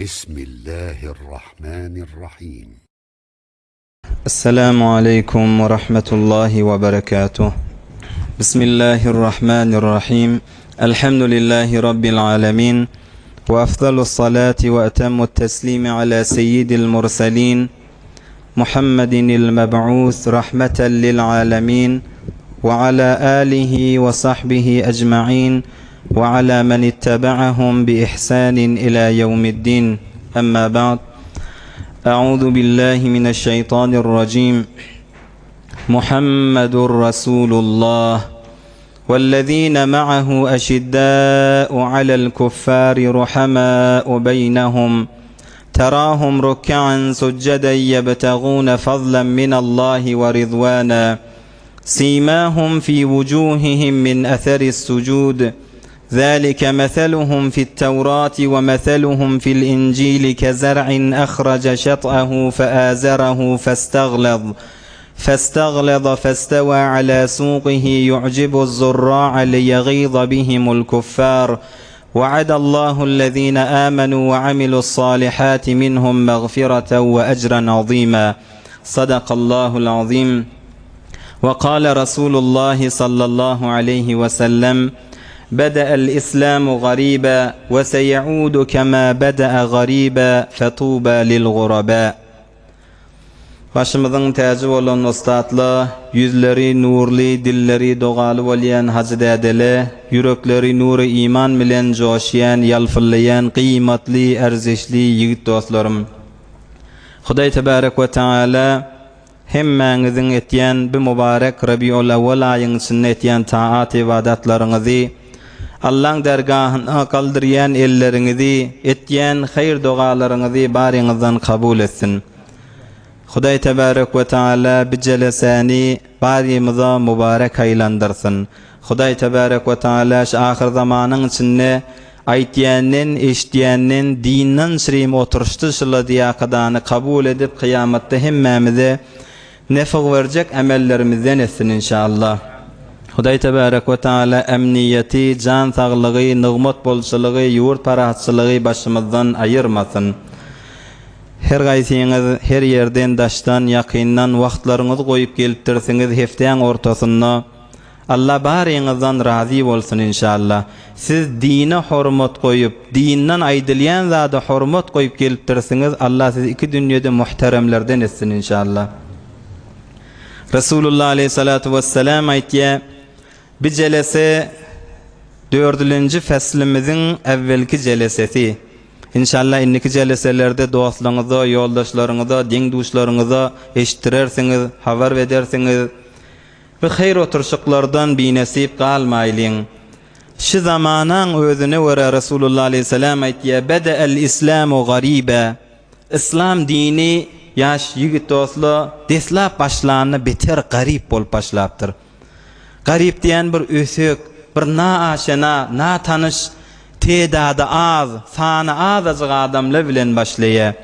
بسم الله الرحمن الرحيم. السلام عليكم ورحمة الله وبركاته. بسم الله الرحمن الرحيم. الحمد لله رب العالمين، وأفضل الصلاة وأتم التسليم على سيد المرسلين محمد المبعوث رحمة للعالمين، وعلى آله وصحبه أجمعين، وعلى من اتبعهم بإحسان إلى يوم الدين. أما بعد، أعوذ بالله من الشيطان الرجيم. محمد رسول الله والذين معه أشداء على الكفار رحماء بينهم تراهم ركعا سجدا يبتغون فضلا من الله ورضوانا سيماهم في وجوههم من أثر السجود ذلك مثلهم في التوراة ومثلهم في الإنجيل كزرع أخرج شطأه فآزره فاستغلظ فاستوى على سوقه يعجب الزراع ليغيظ بهم الكفار وعد الله الذين آمنوا وعملوا الصالحات منهم مغفرة وأجرا عظيما. صدق الله العظيم. وقال رسول الله صلى الله عليه وسلم: بدأ الإسلام غريبا وسيعود كما بدأ غريبا فطوبى للغرباء. Başımızın tacı olan ustadlar, yüzleri nurli, dilleri doğalı olayan hacdedeli, yürekleri nuru iman bilen coşayan, yalfıllayan, kıymetli, erzişli yiğit dostlarım. Huday Tebarek ve Teala hemmenizin etyen bir mübarek Rabiul Evvel ayının içinde etyen taat ibadatlarınızı, Allah'ın dergahına kaldırıyan ellerinizi, etyen hayır dualarınızı barinizden kabul etsin. Huday Tebarek ve Teala bir celesani barimize mübarek aylandırsın. Huday Tebarek ve Teala şu ahir zamanın içinde aytiyenin, eştiyenin, dinin şirim oturuştu şılı diyakadanı kabul edip kıyamette hemmemize nefak verecek emellerimizden etsin inşallah. Huday Tebarek ve Teala emniyeti, can sağlığı, nığmat bolşılığı, yurt parahatçılığı başımızdan ayırmasın. Her gaysiniz her yerden daştan yakından vaxtlarınızı koyup geliptirsiniz hefteğin ortasında. Allah barinizden razı olsun inşallah. Siz dine hurmat koyup, dinden aydılayan zada hurmat koyup geliptirsiniz. Allah sizi iki dünyada muhteremlerden etsin inşallah. Resulullah aleyhissalatu vesselam aytiye, bir celese 4. feslimizin evvelki celesesi. İnşallah inniki celeselerde dostlarınıza, yoldaşlarınıza, din dostlarınıza eşittirersiniz, haber edersiniz ve hayır oturuşuklardan bir nasip kalmayın. Şu zamanın özüne göre Resulullah aleyhisselam aytiye, beda'el İslamu garibe. İslam dini yaş yiğit dostlar deslap başlarına beter garip bol başlaptır. Garip diyen bir ösük, bir na aşena, na tanış, tedadı az, sana az azık adamla bilen başlaya.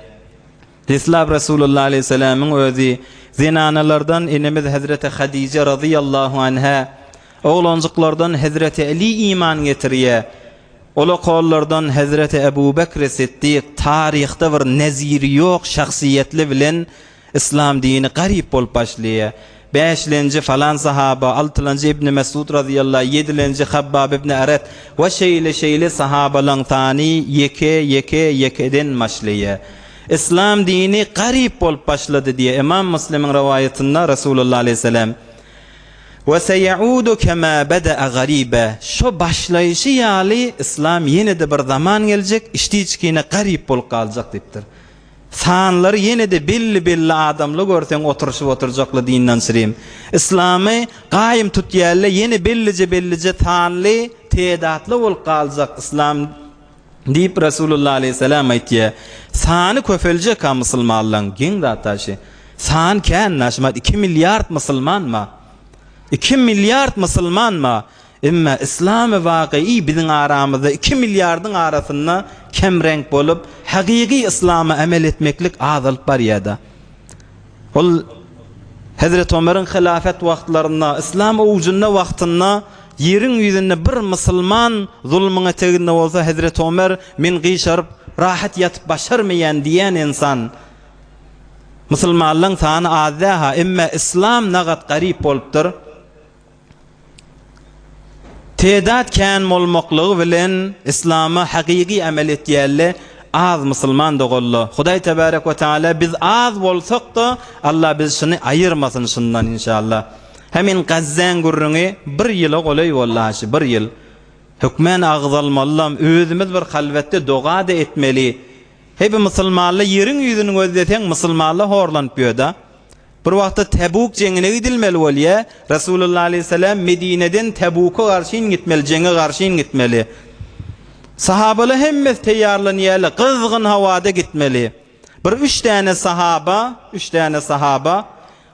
Deslap Resulullah aleyhisselamın özü, zinanalardan inimiz Hazreti Hadice radıyallahu anha, oğlancıklardan Hazreti Ali iman getiriye, ola kollardan Hazreti Ebu Bekir Siddiq, tarihte bir neziri yok şahsiyetli bilen İslam dini garip bol başlaya. 5. falan sahaba, 6. İbn Mesud radıyallahu, 7. Habbab ibn Aret ve şeyle sahabalan tani yekeden başlaya. İslam dini garip bol başladı diye İmam Müslim'in rivayetinde Resulullah aleyhisselam ve seyaudu kema bada'a garibe. Şu başlayışı yali İslam yine de bir zaman gelecek, işte içkine garip bol kalacak diptir. Sanları yine de belli adamlı görsen oturacaklı dinden süreyim. İslam'ı kaim tutyalle yine bellice tanlı tedatlı ol kalacak İslam deyip Resulullah aleyhisselam aytiye. Sanı köfelecek ha Müslümanların gen dataşı. San ken naşmat 2 milyar Müslüman mı? 2 milyar Müslüman mı? Ama İslam-ı vakii bizim aramızda 2 milyardın arasında kemrenk bolup hakiki İslam'a amel etmeklik azalıp var ya da. Ol Hazreti Ömer'in hilafet vaxtlarında, İslam ucunda vaxtında yerin yüzünde bir musulman zulmüne teginde olsa Hazreti Ömer min gıyşarıp rahat yatıp başarmayan diyen insan musulmanlığın sana azzaha imma İslam nagat garip bolupdur. Tedat kan molmokluğu bilen İslam'a hakiki amel etýärle az musulman dogollu. Hudaý tebarek we taala biz az bolsak da Allah biz şunu ayırmasın şundan inşallah. Hemin Gazzan gurrüňi bir ýyla golay wallahi bir ýyl. Hükmen agzalmallam özümüz bir halwetde doga da etmeli. Hep musulmanlar yerin yüzünü gözleten musulmanlar horlanıp ýöda. Bir wagtda Tebuk jengine gidilmeli bolýa. Rasulullah aleyhisselam Medine'den Tebuk'a garşyn gitmeli, jenge garşyn gitmeli. Sahabalar hemmet teýarlanýarly, kızgın hawada gitmeli. Bir 3 tane sahaba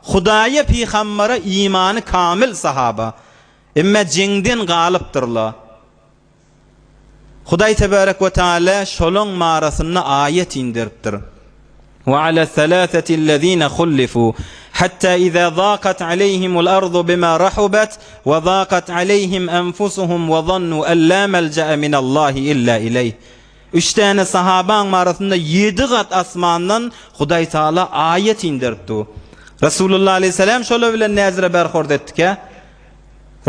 Hudaýa peýgambere imanı kamil sahaba. Emma jengden galypdyrlar. Hudaý tebarek we taala şolun marasyna ayet indiripdir. وعلى الثلاثة الذين خلفوا حتى إذا ضاقت عليهم الأرض بما رحبت وضاقت عليهم أنفسهم وظنوا أن لا ملجأ من الله إلا إليه. 3 tane sahaban arasında 7 kat asmandan Hudaý Taala ayet indiripdi. Rasulullah aleyhisselam şolar bilen näzire berhord etdik.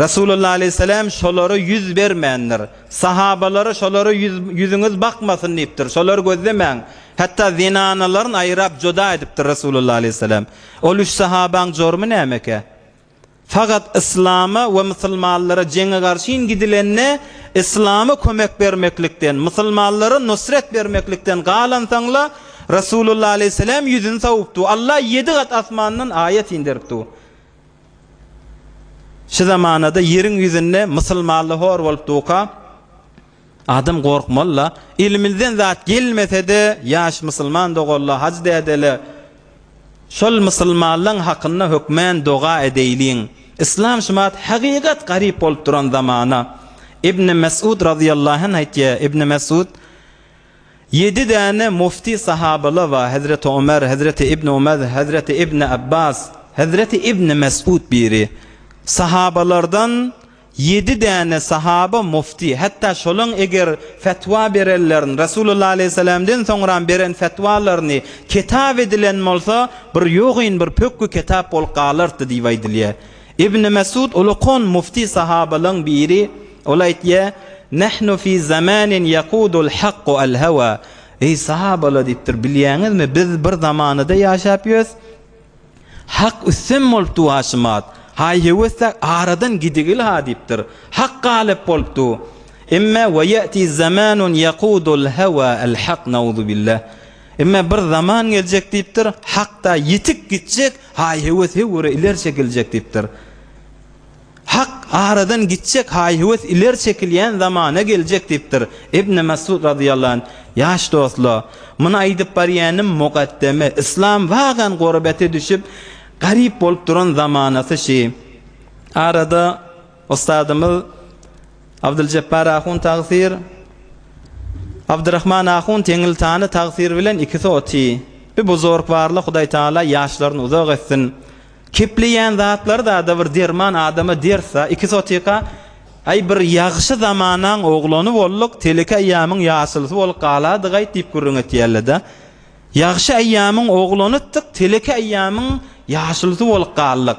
Rasulullah aleyhisselam şolary yüz bermeýändir. Sahabalary şolary yüzüňiz bakmasyn diýipdir. Şolary gözlemeň. Hatta zinanalaryn aýrap joda edipdir Rasulullah aleyhisselam. Ol 3 sahabaň jormy nämeke? Fakat İslam'a ve musulmanlara jenge garşyn gidilenne İslam'a kömek bermeklikden, musulmanlara nusret bermeklikden galansaňlar Rasulullah aleyhisselam yüzüni sawupdy. Allah 7 kat asmandan ayet indiripdi. Şu zamanada yerin yüzünde musulmanlar hor bolup doka adam gorkmalla ilmizden zat gelmese de yaş musulman dogolla hacda edele şol musulmanlaryň hakyna hükmen doga edeýliň. İslam şumat hakikat garip bolup duran zamana İbn Mes'ud radıyallahu anh aýtdy. İbn Mes'ud 7 tane mufti sahabalar var. Hazreti Ömer, Hazreti İbn Ömer, Hazreti İbn Abbas, Hazreti İbn Mes'ud biri. Sahabalardan 7 tane sahaba mufti. Hatta şolun eger fetva bererlerin Rasulullah aleyhisselam'dan sonra beren fetvalaryny kitap edilen bolsa bir ýogyn bir pökkü kitap bolup galardy diýip aýdylýar. İbn Mes'ud ulukon mufti sahabalyň biri ol aýtdy: "Nahnu fi zamanin yaqudul haqqu al hawa." Ey sahabalar diýipdir, bilýäňizmi biz bir zamanyda ýaşap ýöz. Hak üstün bolup duaşymat. Haýhewesler aradan gidigil ha diýipdir. Hak galip bolupdy. Emma ve yati zamanun yaqudul hawa al haq nauzu billah. Emma bir zaman geljek diýipdir, hakda ýetip gitjek, haýhewes hewre iler çekiljek diýipdir. Hak aradan gitjek, haýhewes iler çekilýän zamana geljek diýipdir. İbn Mes'ud radıyallahu anh, ýaş dostlar, muny aýdyp barýanym muqaddeme, İslam wagan gurbete düşüp garip bolup duran zamanasy şi. Arada ustadymyz Abdülcebbar Ahun Tagsir, Abdurrahman Ahun Tengiltany Tagsir bilen ikisi oti. Bir buzorg barly Hudaý Taala ýaşlaryny uzak etsin. Kepleýän zatlar da bir derman adama dersa, ikisi otyka ay bir ýagşy zamanaň oglany bolluk, teleki aýamyň ýaşylsy bolup galady gaýt diýip gurrun etýärler-de. Ýagşy aýamyň oglany tyk, teleki aýamyň ýaşylsy bolup galdyk.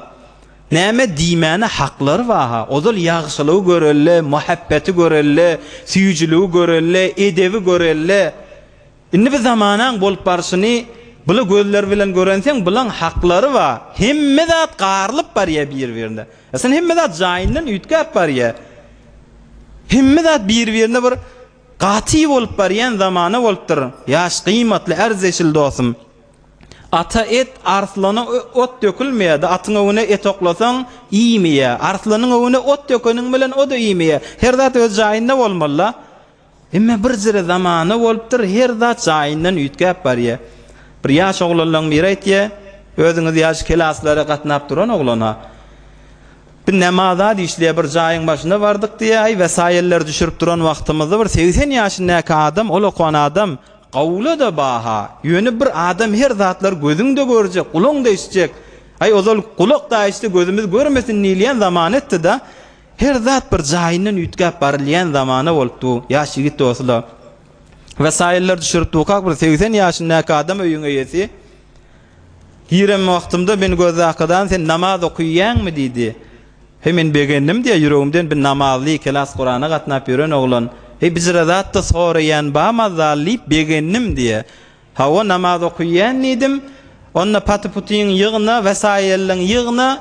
Näme diýmäne haklary bar. Ozal ýagşylygy görelle, muhabbeti görelle, süýjüligi görelle, edebi görelle. Indi bir zamanaň bolup barşyny bula gözler bilen görenseň bulan haklary bar. Hemme zat garlyp barýar bir-birine. Sen hemme zat jaýyndan üýtgäp barýar. Hemme zat bir-birine bir gaty bolup barýan zamana bolupdyr. Ýaş kıymatly erzeşil dostum. Ata et arslana ot dökülmeýär. Atyň öwüne et oklasaň iýmeýär. Arslanyň öwüne ot dökeniň bilen o da iýmeýär. Her zat öz jaýynda bolmaly. Emma bir jere zamana bolupdyr, her zat jaýyndan üýtgäp barýar. Bir ýaş oglanlaryň biri aýtdy, özüňiz ýaş klaslara gatnap duran oglana. Bir namaza diýişli bir jaýyň başynda bardyk diýe, ay wesaýeller düşürüp duran wagtymyzda bir 80 ýaşyndaky adam, ol okuwan adam gawla da baha. Ýöne bir adam her zatlar gözüňde görjek, gulaň da işjek. Ay ozal kulak da işdi gözümüz görmesin diýilýän zaman etdi da. her zat bir jaýynyň ütgäp barylýan zamana bolupdy. Ýaş ýigit dostlar. Wesaýlar düşürip dokak bir 80 ýaşyndaky adam öýüňe ýeti. Girem wagtymda men göz akadan sen namaz okuýanmy diýdi. Hemen begendim diye yüreğimden bir namazlı kelas Kur'an'a gatnap yören oğlan. Biz radatda sorayan bamazallayıp begendim diye. Ha o namaz okuyan nidim. Onna patı putuyin yığına vesaiyelin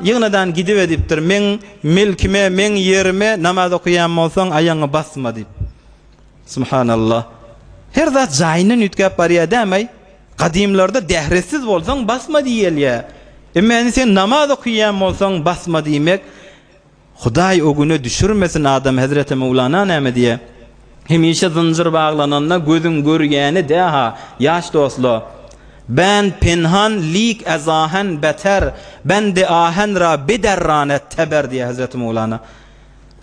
yığınadan gidip ediptir. Men milkime, men yerime namaz okuyan olsan ayağını basma deyip. Subhanallah. Her zat jaýynyň ütgäp barýa demey. Kadimlerde dehresiz bolsaň basma diýel ya. Emeni sen namaz okuyan bolsaň basma diýmek. Hudaý o güne düşürmesin adam Hazreti Mevlana näme diye. Hemişe zınjyr baglananda gözüň görgäni daha ýaş dostlar. Ben pinhan lik azahan beter, ben de ahen ra bederranet teber diye Hazreti Mevlana.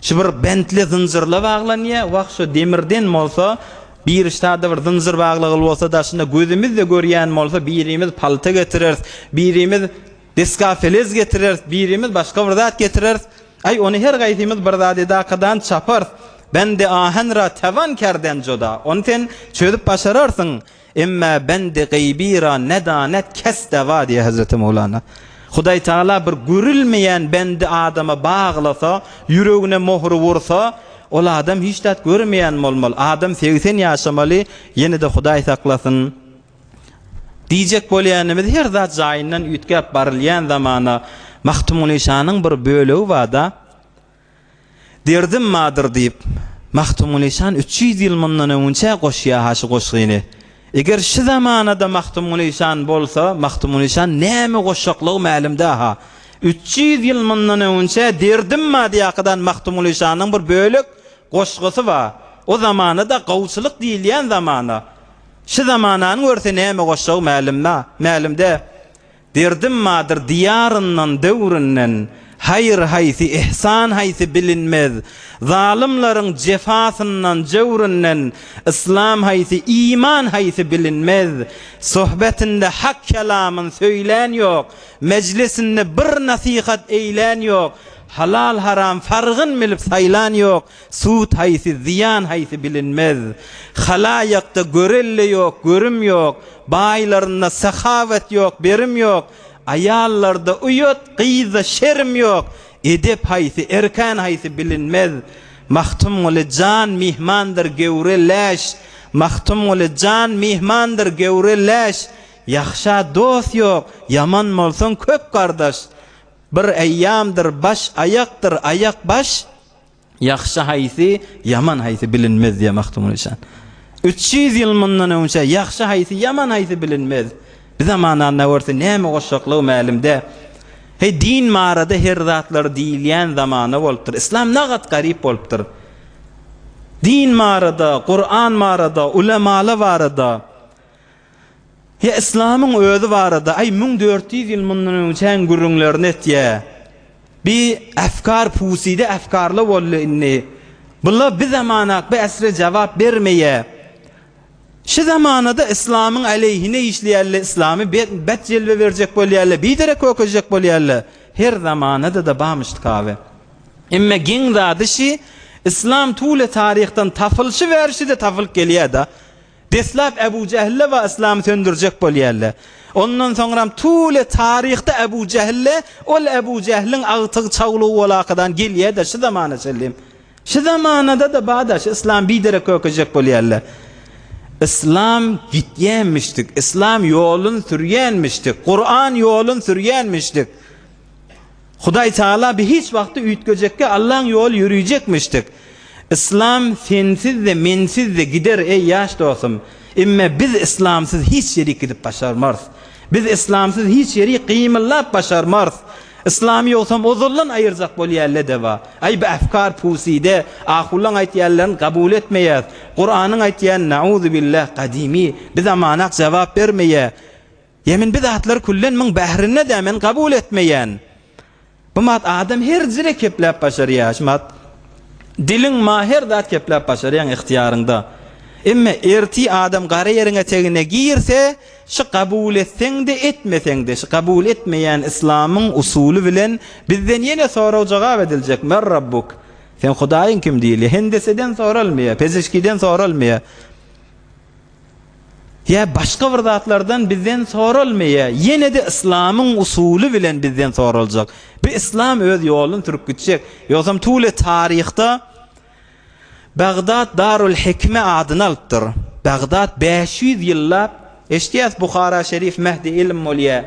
Şu bir bentli zınjyrla baglanýa, wagt şu demirden bolsa, bir iştade bir zınjyr baglygy bolsa da şunda gözümizle görýän bolsa, birimiz palta getirir, birimiz diskafeliz getirir, birimiz başga bir zat getirir. Ay onu her gaýtymyz bir zat edakadan çapar. Ben de ahenra tevan kerden joda. Onten çödüp başararsın. Emma ben de gaybira nedanet kes deva diye Hazreti Mevlana. Hudaý Taala bir görülmeyen bende adama bağlasa, yüreğine mohru vursa, ol adam hiç dat görmeyen bolmaly. Adam 80 ýaşamaly, ýene de Hudaý saklasın. Diýjek bolýanymyz her zat jaýyndan ütgäp barylýan zamana Mahtumul İşanyň bir bölegi wada. Derdim madır diýip Mahtumul İşan 300 ýyl mundan öňçe goşýa haşy goşgyny. Eger şu zamanada Mahtumul İşan bolsa, Mahtumul İşan näme goşaklygy ma'lum daha. 300 ýyl mundan öňçe derdim ma diýakadan Mahtumul İşanyň bir bölek goşgysy bar. O zamanada gowçylyk diýilýän zamana. Şu zamanany görse näme goşagy ma'lumda. Derdim madır diyarından, döwründen, hayır haýsy, ihsan haýsy bilinmez. Zalimlaryň cefasından, jewründen, İslam haýsy, iman haýsy bilinmez. Sohbetinde hak kelamyn söýlen ýok, meclisinde bir nasihat eýlen ýok. Halal haram fargyn bilip saýlan ýok. Suut haýsy, ziyan haýsy bilinmez. Halaýakda görelle ýok, görüm ýok. Baýlarynda sahavet ýok, berim ýok. Ayallarda uyut, gyza şerm ýok. Edep haýsy, erkan haýsy bilinmez. Mahtumul can mihmandır gewreleş. Mahtumul can mihmandır gewreleş. Yaxşa dost ýok, yaman bolsaň köp gardaş. Bir eýýamdyr baş ayaktır, ayak baş. Yaxşa haýsy, yaman haýsy bilinmez diýe Mahtumul İşan. 300 ýyl mundan öňçe yaxşy haýsy, yaman haýsy bilinmez. Bir zamananda görse näme goşaklygy ma'lumda. Hey din marada her zatlar diýilýän zamana bolupdyr. İslam nagat garyp bolupdyr. Din marada, Kur'an marada, ulemalar barada. Ya İslam'ın özü barada. Ay 1400 ýyl mundan öňçe gürrüňlerini etýär. Bir afkar puside afkarly bolly inni. Bular bir zamanak bir esre cevap bermeýär. Şu zamanada İslam'ın aleyhine işleýärler, İslamy bet jelwe berjek bolýarlar, bidere kökejek bolýarlar. Her zamanada da bamışdyk abi. Emme giň zadyşy İslam tule tarihten tafılşy berişi de tafylyk gelýär da. Deslap Ebu Cehille ve İslam'ı söndürecek bolýarlar. Ondan sonra tule tarihte Ebu Cehille, ol Ebu Cehil'in ağıtığı çağlığı olakadan gelýär da şu zamana sellim. Şu zamanada da badaş İslam bidere kökejek bolýarlar. İslam gitýänmişdik, İslam ýolun sürýänmişdik, Kur'an ýolun sürýänmişdik. Hudaý Taala bir hiç wagty üýtgejekke Allah'ın ýol ýürüýjekmişdik. İslam sensiz de mensiz de gider ey ýaş dostum. Imme biz İslamsyz hiç ýeri gidip başarmaz. Biz İslamsyz hiç ýeri gymylap başarmaz. İslam ýoksam ozullan aýyrjak bolýarlar deba. Ay bu afkar puside ahullan aýtýarlaryny kabul etmeýär. Kur'anyň aýtýan nauzu billah qadimi bir zamanak jawap bermeýär. Yemin bir zatlar kullen min bahrine de men kabul etmeýän. Bu mat adam her jere keplep başarýar. Mat dilin mahir zat keplep başarýan ihtiýarynda. Emme erti adam gara yerine tegine girse, şu kabul etsen de etmesen de, şu kabul etmeyen İslam'ın usulü bilen bizden yine soru cevap edilecek. Men Rabbuk? Sen Hudaýyň kim diýilýär? Hendeseden soralmaýar, pezeşkiden soralmaýar. Ya başka bir zatlardan bizden sorulmaya, yine de İslam'ın usulü bilen bizden sorulacak. Bir İslam öz yolunu türüp gidecek. Yoksa tüle tarihte Bagdad Darul Hikme adını alıptır. Bagdad 500 yıllap, eştiyat Bukhara Şerif Mehdi ilim molya.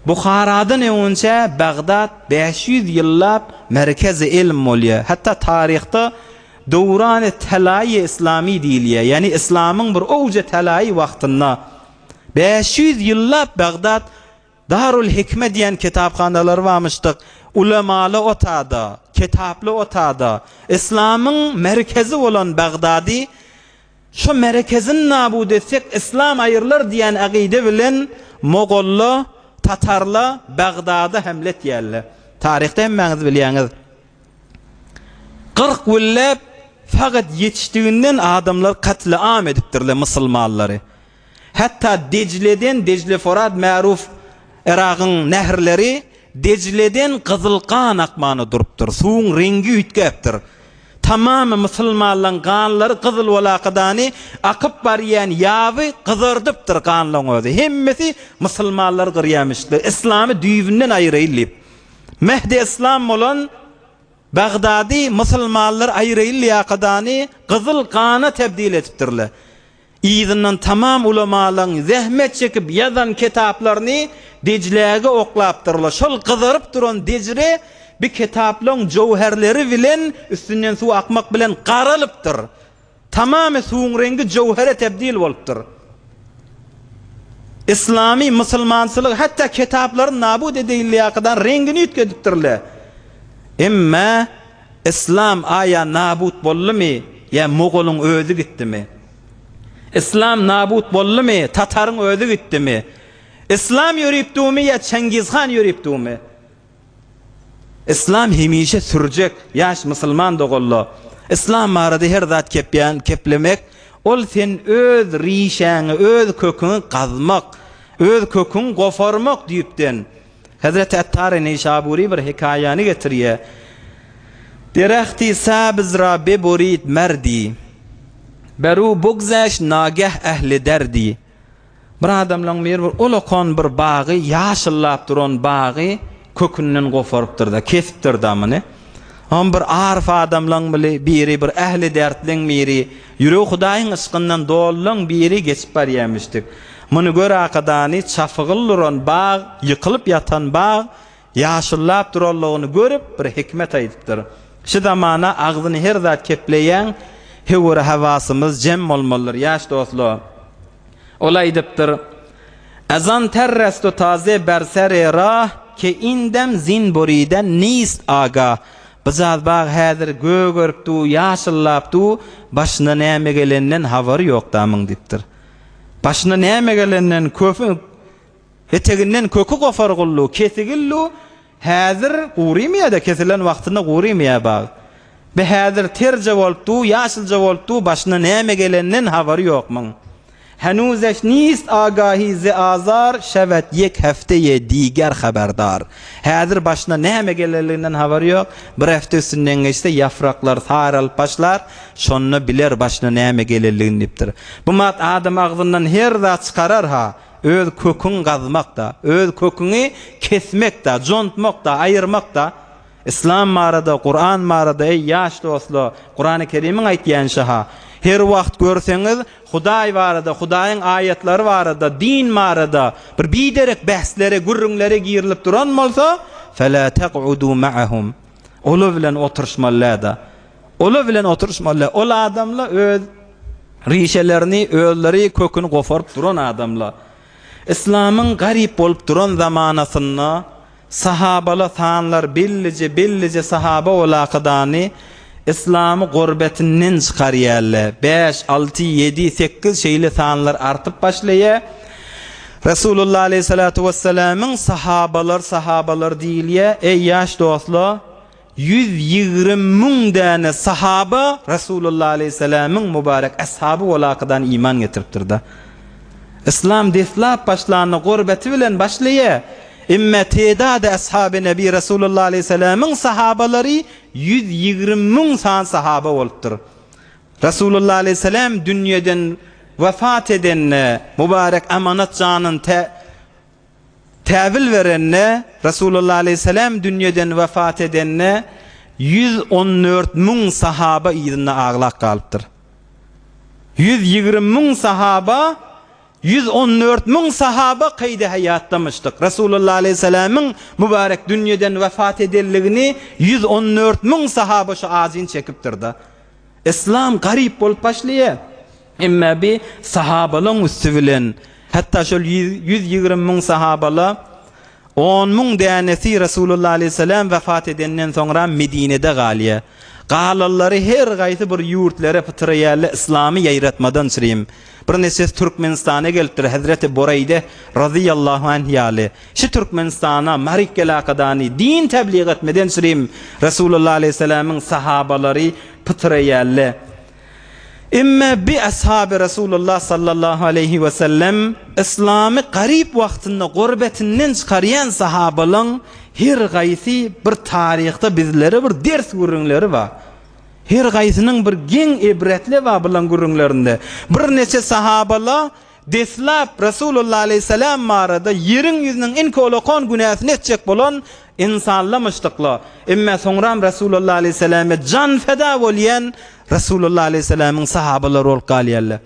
Bukhara'dan önce Bagdad 500 yıllap merkezi ilim molya. Hatta tarihte Dowran-ı Telayi İslami diýilýär. Yani İslam'ın bir owja telayi wagtynda 500 yıllap Bagdad Darul Hikme diýen kitapxanalar varmışdyk. Ulemaly otada, kitaply otada. İslam'ın merkezi bolan Bagdadi şu merkezin nabud etsek İslam aýyrlar diýen aqide bilen Mogollar, Tatarlar Bagdada hamlet ýerler. Tarihde hemmeňiz bilýäňiz. 40 yıllap fakat yetiştiğinden adamlar katliam edipdirler musulmanları. Hatta Dicle'den Dicle Forat ma'ruf Iraq'ın nehrleri Dicle'den kızıl kan akmanı durupdur. Suğun rengi ütkeptir. Tamamı musulmanların kanları kızıl walaqadani akıp bariyen yavi kızırdıptır kanlığın özü. Hemmesi musulmanlar gıryamıştır. İslam'ı düýbünden aýyrýylyp. Mehdi İslam olan Bagdadi musulmanlar aýyrýylýakadany kızıl kana tebdil etipdirler. İzinden tamam ulamalaryn zähmet çekip ýazan kitaplaryny Dicle'ge oklapdyrlar. Şol kızarıp duran Dicle bir kitaplaryň jowherleri bilen üstünden suw akmak bilen garalypdyr. Tamamy suwun rengi jowhere tebdil bolupdyr. İslami musulmançylyk hatta kitaplaryň nabud edilýäkadan rengini ütkedipdirler. Emma İslam aya nabut bollumy ya Mogolun özü gitdimi? İslam nabut bollumy Tatarın özü gitdimi? İslam ýöripdimi ya Çengizhan ýöripdimi? İslam hemişe sürjek. Ýaş musulman dogollo. İslam marady her zat keplemek ol sen öz rişäňi, öz köküňi gazmak, öz köküňi gofarmak diýipden. Hazreti Attar-ı Neysaburi bir hikayany getirýär. Derehti sabz ra beborید merdi beru bugzaş nagah ehli derdi. Bir adamlaň bir olokon bir bagy ýaşyllap duran bagy kökünden gofarypdyrda, kesipdirdi amyny. Am bir arif adamlaň biri bir ehli dertliň biri ýüregi Hudaýyň ysgyndan dollan biri geçip barýarmyşdyk. Muny göräkadany çafygyllyran bag, ýykylyp ýatan bag ýaşyllap durallygyny görüp bir hikmet aýdypdyr. Şu zamana ağzını her zat kepleyen hevur havasımız cem olmalıdır yaş dostlar. Olay diptir. Azan terrestu taze bersere rah ke indem zin boriden nist aga. Bizaz bağ hazır görüpdu, yaşıllapdu, başına näme gelenden habary ýok damyň dipdir. Başına näme gelenden köfü eteginden kökü gofargullu, kesigillu hazır gurymya da kesilen wagtynda gurymya bag. Be hazır terje bolupdu, ýaşylja bolupdu, başyna näme gelenden habary ýokmyň. Henüzeş nist agahize azar şevet yek hefteye diger haberdar. Hazır başyna näme gelenden habary ýok. Bir hafta üstünden geçse ýafraklar saralyp başlar, şonu biler başyna näme gelenligini dipdir. Bu mat adam agzyndan her zat çykarar ha. Öz kökün gazmak da, öz köküni kesmek da, jontmak da, aýyrmak da. İslam marada, Kur'an marada ey ýaş dostlar, Kur'an-ı Kerim'in aýtýan şaha. Her wagt görseňiz, Hudaý barada, Hudaýyň aýatlary barada, din marada bir biderek bahslere, gürrüňlere girilip duran bolsa, fela taq'udu ma'ahum. Ola bilen oturşmalar da. Ola bilen oturşmalar. Ol adamlar öz rişelerini, özleri kökünü gofaryp duran adamlar. İslam'ın garip bolup duran zamanasynda sahabalar sanlar billice sahaba olaqadany İslam'ı gurbetinden çıkarýarlar. 5, 6, 7, 8 şeýle sanlar artyp başlaýar. Resulullah aleyhissalatu vesselam'ın sahabalar diýilýär. Ey ýaş dostlar, 120 000 däne sahaba Resulullah aleyhissalam'ın mübarek ashabı olaqadan iman getiripdirdi. İslam deslap başlarına gurbeti bilen başlaýar. İmme tedad ashab-ı Nebi Resulullah aleyhisselam'ın sahabaları 120 min sahaba olupdur. Resulullah aleyhisselam dünyadan vefat edenne, mübarek amanat canın tevil verenne, Resulullah aleyhisselam dünyadan vefat edenne 114 min sahaba idinne ağlaq kalıptır. 120 min sahaba, 114 min sahaba kayda hayatlamıştık. Resulullah aleyhisselam'ın mübarek dünyadan vefat edildiğini 114 min sahaba şu azin çekiptirdi. İslam garip bolup başlıyor. Emma bir sahabalığın üstü bilen, hatta şu 120 min sahabala 10 min denesi Resulullah aleyhisselam vefat edenden sonra Medine'de galiye. Qalalları her gaysi bir yurtlara fıtrayarlı İslam'ı yayratmadan süreyim. Bir neses Türkmenistan'a gelipdir Hazreti Boreyde radıyallahu anh yali. Şu Türkmenistan'a Marikel akadani din tebliğ etmeden süreyim. Resulullah aleyhisselam'ın sahabaları fıtrayarlı. İmme bi ashab-ı Resulullah sallallahu aleyhi ve sellem İslam'ı garip vaktinde gurbetinden çıkarayan sahabalın her gaysi bir tarihte bizlere bir ders gurunları var. Her gaysının bir gen ibretli var bulan gurunlarında. Bir neçe sahabala deslap Resulullah aleyhisselam mağarada yerin yüzünün en kolokon günahsını etcek bulan insanlamıştıkla. İmme sonram Resulullah aleyhisselam'a can feda olayan Resulullah aleyhisselam'ın sahabaları ol qaliyallah.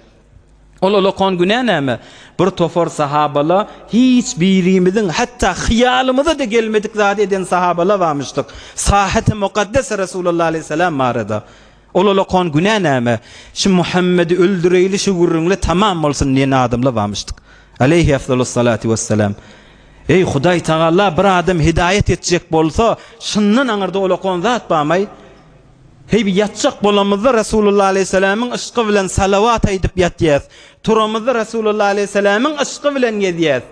Ol kon günah näme? Bir tofor sahabala hiç birimizin hatta hiyalımıza da gelmedik zat eden sahabala varmıştık. Sahati mukaddes Resulullah aleyhisselam mağarada. Ol kon günah näme? Şu Muhammed'i öldüreyli şu gurrunla tamam olsun diye adamla varmıştık. Aleyhi efdalus salatu vesselam. Ey Huday Teala bir adam hidayet edecek bolsa şundan anırda ol kon zat bağmay. Hey bir yatacak bolamızda Resulullah aleyhisselam'ın ışkı bilen salavat edip yatıyaz. Turamızda Resulullah aleyhisselam'ın ışkı bilen yediyaz.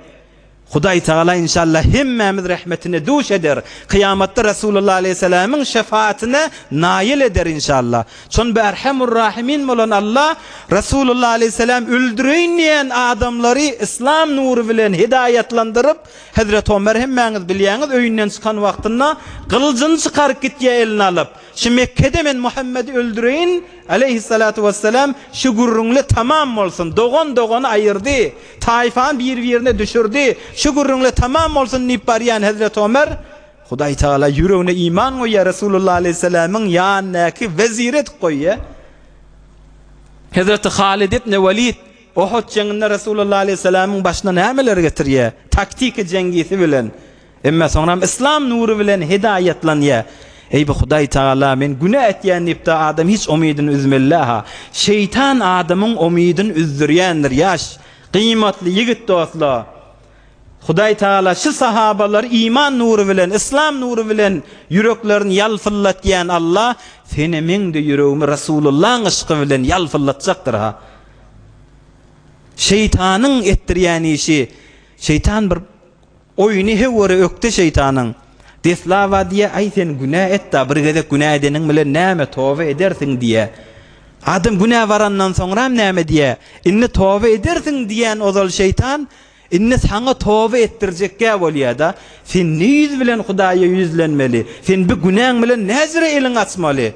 Huday Teala inşallah hemmemiz rahmetine duş eder. Kıyamatta Resulullah aleyhisselam'ın şefaatine nail eder inşallah. Çon be erhamur rahimin olan Allah Resulullah aleyhisselam öldürüyen adamları İslam nuru bilen hidayetlandırıp Hazreti Ömer hemmeniz biliyeniz öyünden çıkan vaktinde kılıcını çıkarıp gittiye elini alıp şu Mekke'de men Muhammed'i öldürüyin aleyhissalatu vesselam şu gurrunlu tamam olsun. Doğan ayırdı. Taifan bir yerine düşürdü. Şu gurrunlu tamam olsun deyip bariyen Hazreti Ömer Huday Teala yüreğine iman koyuyor Resulullah aleyhisselam'ın yanındaki veziret koyuyor. Hazreti Halid ibn Velid Uhud cenginde Resulullah aleyhisselam'ın başına nemeler getiriyor. Taktik cengisi bilen. Ama sonra İslam nuru bilen hidayetlanıyor. Ey be Huday Teala men günah etyen deyip de adam hiç umidini üzmellaha. Şeytan adamın umidini üzdüryendir yaş. Kıymetli yigit dostlar. Huday Teala şu sahabalar iman nuru bilen, İslam nuru bilen yüreklerini yalfıllatyan Allah seni men de yüreğimi Resulullah'ın ışkı bilen yalfıllatacaktır ha. Şeytanın ettiryen işi, şeytan bir oyunu hevori ökte şeytanın. Deslava diye ay sen günah et da bir gedek günah edenin bile näme tövbe edersin diye. Adam günah varandan sonra näme diye. İnni tövbe edersin diyen ozal şeytan inni sana tövbe ettirecekkä bolýar da. Sen ne yüz bilen Hudaýa yüzlenmeli. Sen bir günahın bilen näzire elin açmaly.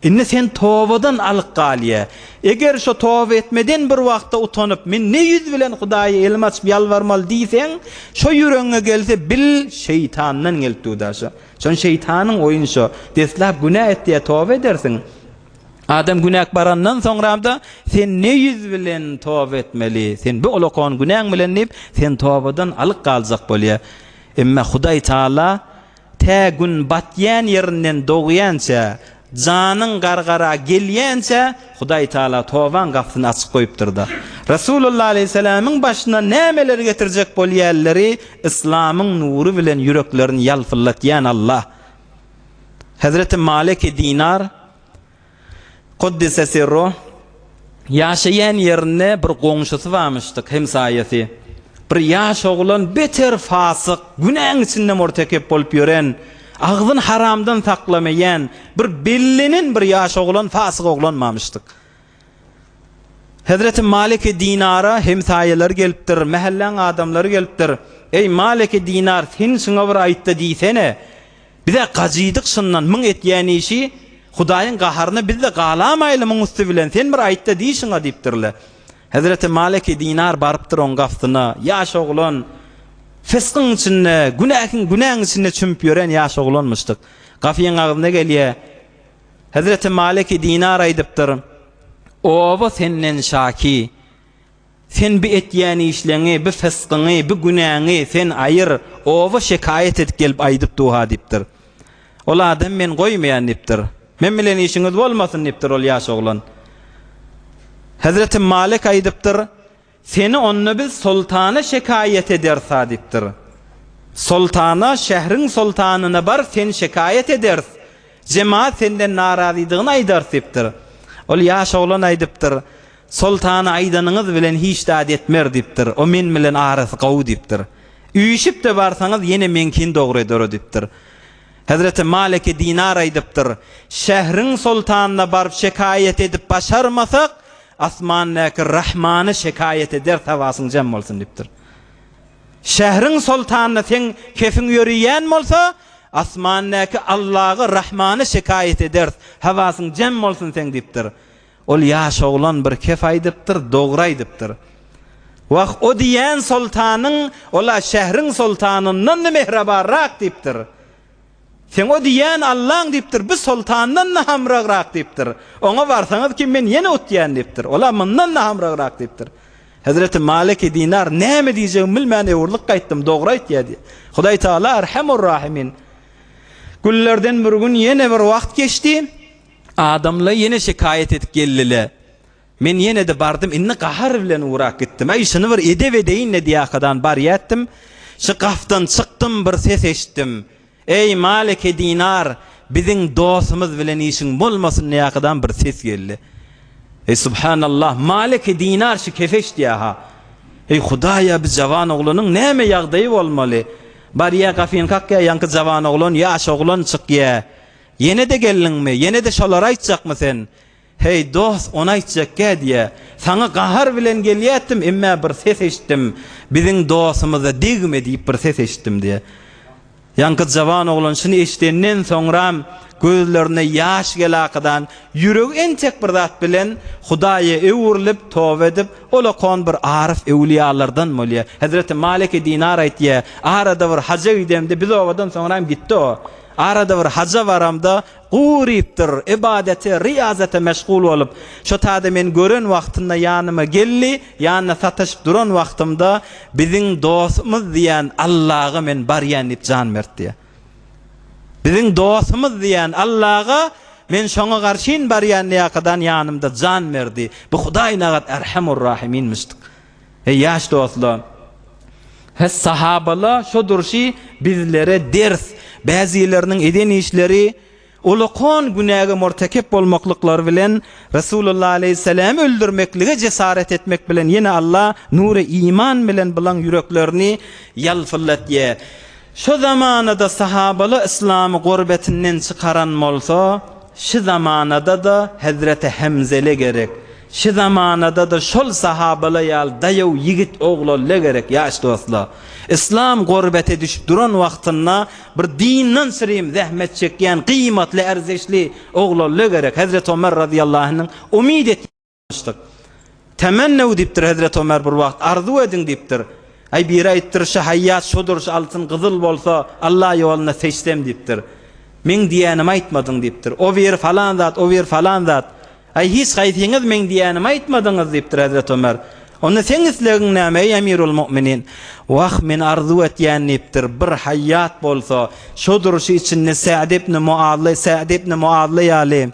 İnni sen tövbeden alık galýa. Eger şu tövbe etmeden bir wagtda utanyp men ne yüz bilen Hudaýa elim açyp yalvarmaly diýseň, şo yüreğine gelse bil şeytandan geldi daşa. Şon şeytanyň oyunu şo. Deslap günah et diye tövbe edersin. Adam günah barandan sonra da sen ne yüz bilen tövbe etmeli. Sen bu olokon günahın bilen deyip sen tövbeden alık galjak bolýar. Emma Hudaý Teala te gün batyan yerinden doğuyança canın gargara gelýänçe Hudaý Teala tövban gapsyny açyp goýupdyrdy. Resulullah aleyhisselam'ın başına nämeler getirecek bolýarlary İslam'ın nuru bilen yüreklerini yalfıllatyan Allah. Hazreti Malik Dinar Kuddise sirruh yaşayan yerine bir goňşusy varmışdyk hemsaýasy. Bir ýaş oglan beter fasyk, günahın içinde mortekep bolup ýören, ağzın haramdan saklamayan bir bellinin bir ýaş oglan fasyk oglanmamışdyk. Hazreti Malik Dinara hemsaýalar gelipdir, mahallan adamlary gelipdir. Ey Malik dinar sen şuna bir aýtdy diýsene. Bize gajidyk şundan müň etýän işi Hudaýyň gaharyny biz de galamaýly müň üstü bilen sen bir aýtdy diýşiňe diýipdirler. Hazreti Malik dinar barıpdyr oň gaftyna. Ýaş oglan fiskyň içinde, günäň içinde çümp ýören ýaş oglanmyşdyk. Gafyň agyna gelýär. Hazreti Malik dinar aýdypdyr. Owa senden şaki. Sen bir etýän işleňi, bir fiskyňy, bir günäňi sen aýyr. Owa şekaýet edip gelip aýdyp duha diýipdir. Ol adam men goýmaýan diýipdir. Men bilen işiňiz bolmasyn diýipdir ol ýaş oglan. Hazreti Malik aýdypdyr, seni onny biz sultana şekaýet edersa diýipdir. Sultana, şähriň sultanyna bar sen şekaýet eders. Jemaat senden narazydygyny aýdar diýipdir. Ol ýaş oglan aýdypdyr, sultana aýdanyňyz bilen hiç dad etmer diýipdir. O men bilen arasy gawy diýipdir. Üýüşip de barsaňyz ýene menkin dogry eder diýipdir. Hazreti Malik dinar aýdypdyr, şähriň sultanyna barıp şekaýet edip başarmasak, asmannaky Rahmany şekaýet eder tawasyň jam bolsun diýipdir. Şähriň sultanyna sen kefin ýörýän bolsa, asmannaky Allahy Rahmany şekaýet eder tawasyň jam bolsun sen diýipdir. Ol ýaş oglan bir kef aýdypdyr, dogry aýdypdyr. Waq o diýen sultanyň ola şähriň sultanyndan mehribanrak diýipdir. Sen o diýen Allah diýipdir, biz sultandan da hamragyrak diýipdir. Oňa barsaňyz ki men ýene utýan diýipdir. Ola mundan da hamragyrak diýipdir. Hazreti Malik dinar näme diýjegimi bilmäne urlyk gaýtdym, dogry aýtdy. Hudaý Taala Erhamur Rahimin. Güllerden bir gün ýene bir wagt geçdi. Adamlar ýene şekaýet edip geldiler. Men ýene de bardym, inni gahar bilen urak gitdim. Ay şunu bir edep edeýin diýakadan bar ýetdim. Şu gafdan çykdym, bir ses eşitdim. Ey Malik dinar, biziň dostumuz bilen işiň bolmasyn diýakadan bir ses geldi. Ey subhanallah, Malik dinar şu kefeşdi ha. Ey Hudaýa, biz jawan oglanyň näme ýagdaýy bolmaly? Bar ýa gafyn kakka ýanky jawan oglan, ýaş oglan çykýa. Ýene de gelliňmi? Ýene de şolar aýtjakmy sen? Hey dost, ona aýtjak diýe. Saňa gahar bilen gelýärdim, emma bir ses eşitdim. Biziň dostumyza degme diýip bir ses eşitdim diýe. Yankı jawan oglan şunu eşitenden soňra gözlerine ýaş gelakadan ýüregi ençek bir zat bilen Hudaýa öwürlip tawba edip ola kon bir arif ewliýalardan bolýar. Hazreti Malik dinar aýtdy, arada bir haja gidemde biz owadan soňra gitdi o. Arada bir haja baramda guripdir, ibadete, riyazete meşgul olup, şo taada men gören wagtynda ýanyma gelli, ýanyna sataşyp duran wagtymda biziň dostumuz diýen Allahy men barýan diýip jan berdi. Biziň dostumuz diýen Allaha men şoňa garşyn barýan diýakadan ýanymda jan berdi. Bu Hudaý nagat Erhamur Rahimin mysdyk. Ey ýaş dostlar, hes sahabalar şo durşy bizlere ders, bäzileriniň eden işleri ulukon günäge murtakip bolmaklyklar bilen Rasulullah aleyhisselam öldürmeklige cesaret etmek bilen ýene Allah nuru iman bilen bilan yüreklerini ýalfyllatdy. Şu zamanada sahabalar İslam'ı gurbetinden çıkaran bolsa, şu zamanada da Hazreti Hamzele gerek. Şu zamanada da şol sahabalar ýal daýaw yigit oglanlar gerek ýaş dostlar. İslam gurbete düşüp duran wagtynda bir dinden sirim zähmet çekýän kıymatly erzeşli oglanlar gerek. Hazreti Ömer radıyallahu anh'ın umid etmişdik. Temennew diýipdir Hazreti Ömer bir wagt, arzu edin diýipdir. Ay bir aýtdyr şu haýat şodur şu altyn gyzyl bolsa Allah ýoluna seçsem diýipdir. Men diýänim aýtmadyň diýipdir. O bir falan zat, o bir falan zat. Ay hiç gaýtýyňyz men diýänim aýtmadyňyz diýipdir Hazreti Ömer. Onu sen islegiň näme ey Emirul Müminin? Waq men arzu etýän diýipdir bir haýat bolsa, şodur şu içinde Sa'd ibn Muadly ýaly,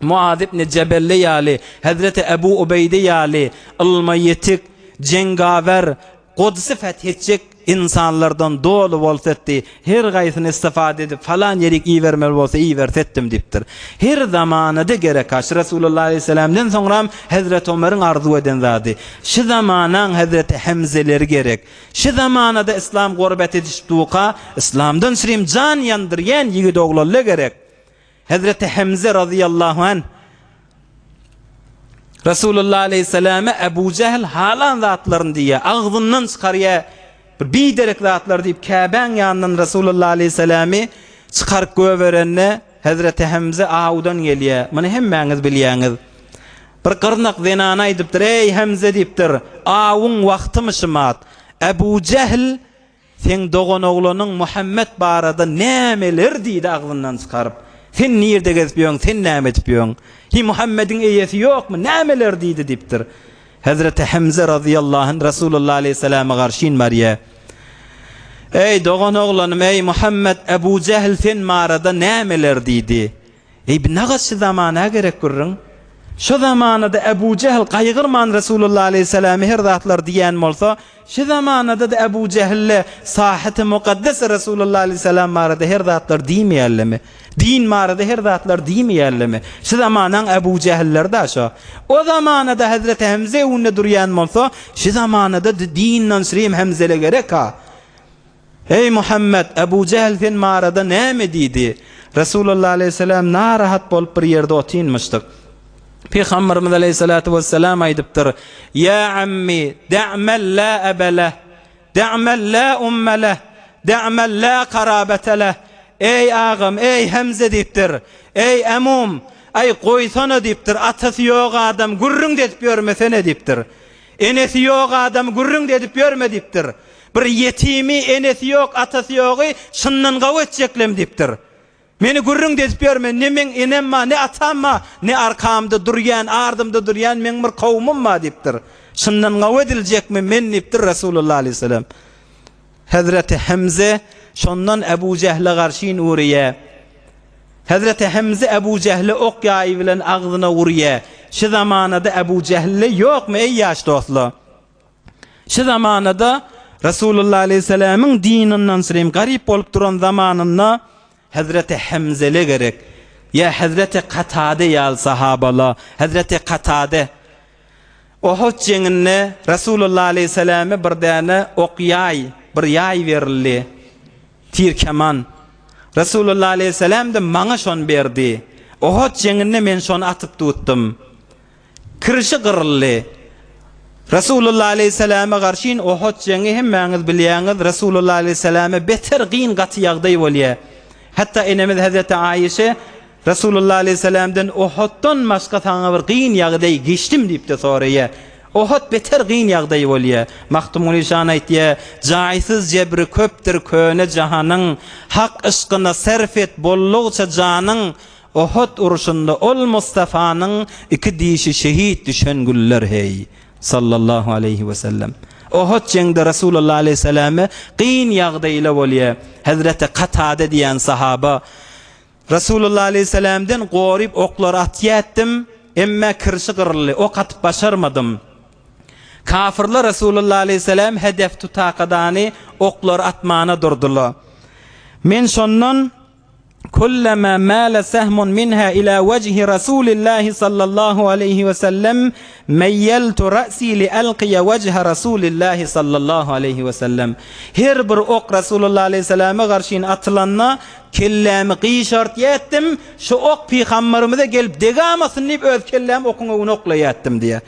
Muad ibn Jebel ýaly, Hazreti Ebu Ubeyde ýaly, ilmaýetik, jengawer, Kudüs'ü fethetjek insanlardan dolu bolsetdi. Her gaýsyny istifade edip falan ýerik iyi vermeli bolsa iyi versetdim diýipdir. Her zamanada gerek aş Rasulullah aleyhisselamdan soňra Hazreti Ömer'iň arzu eden zady. Şu zamanaň Hazreti Hamzeleri gerek. Şu zamanada İslam gurbet edişduqa, İslamdan sirim jan ýandyrýan ýigit oglanlar gerek. Hazreti Hamze radıyallahu anh Rasulullah aleyhisselam'a Ebu Cehil halan zatlarını diye ağzından çıkarıya bir derek zatlar deyip Kabe'nin yanından Resulullah aleyhisselami çıkarıp göverenne Hazreti Hamza ağudan geliyor. Bunu hemmeniz bilýäňiz. Bir qırnak zenana edipdir. Ey Hamza deyipdir. Ağun vaqtymyşymat. Ebu Cehl sen doğan oğlanın Muhammed barada nämeler diýdi agzyndan çıkarıp. Sen nirde gezipýöň, sen näme edipýöň? Hi Muhammed'in eýesi ýokmy? Nämeler diýdi deyipdir. Hazreti Hamza radıyallahu anh Resulullah aleyhisselam'a karşıyın Mariye. Ey doğan oğlanım, ey Muhammed, Ebu Cehl sen mağarada nämeler deydi. Bir nağız şu zamana gerek görürün. Şu zamanada Ebu Cehl kaygırman Resulullah aleyhisselam'a her zatlar diýen bolsa, şu zamanada da Ebu Cehil'le sahati mukaddes Resulullah aleyhisselam mağarada her zatlar diýmeýärlimi? Din mağarada her zatlar diýmeýärlimi? Şu zamanan Ebu Cehiller da şu. O zamanada Hazreti Hamza önüne durýan bolsa, şu zamanada dinle süreyim Hamza'le gerek ha. Ey Muhammed, Ebu Cehl sen mağarada näme diýdi? Resulullah aleyhisselam narahat bolup bir yerde otynmyşdyk. Peygamberimiz aleyhissalatu vesselam aýdypdyr: "Ya ammi, da'mal la abala, da'mal la ummala, da'mal la qarabata." Ey ağam, ey Hamza diýipdir. Ey amum, ay goýsana diýipdir. Atasy ýok adam gurrun dedip ýörmesene diýipdir. Enesi ýok adam gurrun dedip ýörme diýipdir. Bir yetimi enesi ýok, atasy ýogy şyndan gawy etjeklem diýipdir. Meni gurrun dedip ýörme, ne men enemma, ne atamma, ne arkamda durýan, ardymda durýan men bir kowmumma diýipdir. Şyndan gawy ediljekmi men diýipdir Resulullah aleyhisselam. Hazreti Hamza şondan Ebu Cehl'e karşıyın uğraya. Hazreti Hamza Ebu Cehl'e ok yayı bilen ağzına uğraya. Şu zamanada Ebu Cehl'e yok mu ey yaş dostlar? Şu zamanada Resulullah aleyhisselamın dininden süreyim garip olup duran zamanında Hazreti Hamza'le gerek. Ya Hazreti Katade yal sahabala. Hazreti Katade. Uhud jenginde Resulullah aleyhisselam'a bir däne ok yay, bir yay verildi. Tirkeman. Resulullah aleyhisselam da maňa şon berdi. Uhud jenginde men şonu atyp tutdum. Kirişi gyryldy. Resulullah aleyhisselam'a karşıyın Uhud jengi hemmäňiz bilýäňiz Resulullah aleyhisselam'a beter gyn gaty ýagdaý bolýar. Hatta enemiz Hazreti Aişe Resulullah aleyhisselam'dan Uhud'dan başga taňa bir gyn ýagdaý geçdim diýipdi soraýa. Uhud beter gyn ýagdaý bolýar. Maktumul İşan aýtdy: "Jaýsyz jebri köpdir köne jahanyň, hak ışkyna sarf et bollugça janyň. Uhud uruşunda ol Mustafanyň iki dişi şehit düşen güller hey." Sallallahu aleyhi ve sellem. Uhud jengde Resulullah aleyhisselam'a gyn ýagdaýla bolýar. Hazreti Katade diýen sahaba Resulullah aleyhisselam'dan gorip oklar atýatdym, emme kirşi gyryldy, ok atyp başarmadım. Kafirler Resulullah aleyhisselam hedef tutaqadany oklar atmana durdular. Men şondan kullama mala sahmun minha ila wajhi Rasulillah sallallahu aleyhi ve sellem mayyaltu ra'si li alqiya wajha Rasulillah sallallahu aleyhi ve sellem. Her bir ok Resulullah aleyhisselama karşıyın atılanna kellemi qiyşart yettim, şu ok peygamberimize gelip degamasın deyip öz kellemi okunu oklayattım diye.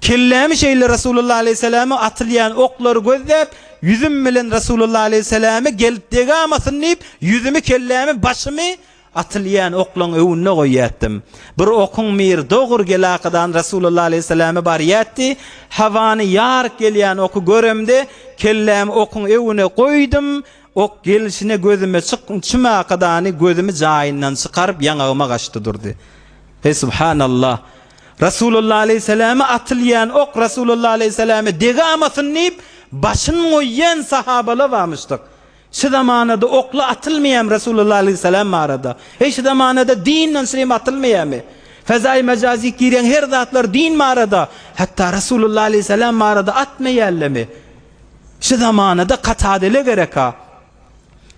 Kellemi şeyle Resulullah aleyhisselama atılyan okları gözlep yüzüm bilen Resulullah aleyhisselama gelip degamasın deyip yüzümü kellemi başımı atılyan oklan öwünne goýatdym. Bir okun mir doğur gelaqadan Resulullah aleyhisselama bar ýatdy. Hawany ýaryk gelýän oku göremde kellemi okun öwüne goýdum. Ok gelişine gözüme çymaqadany gözümi jaýyndan çykaryp ýaňagyma gaçdy durdy. Hey subhanallah. Resulullah aleyhisselam'a atılyan ok Resulullah aleyhisselam'a degamasın deyip başını goýan sahabalar varmışdyk. Şu zamanada okla atılmayan Resulullah aleyhisselam arada. Şu zamanada dinle süreyim atılmayan. Fezai mecazi giren her zatlar din arada. Hatta Resulullah aleyhisselam arada atmayanlar. Şu zamanada Katadele gerek ha.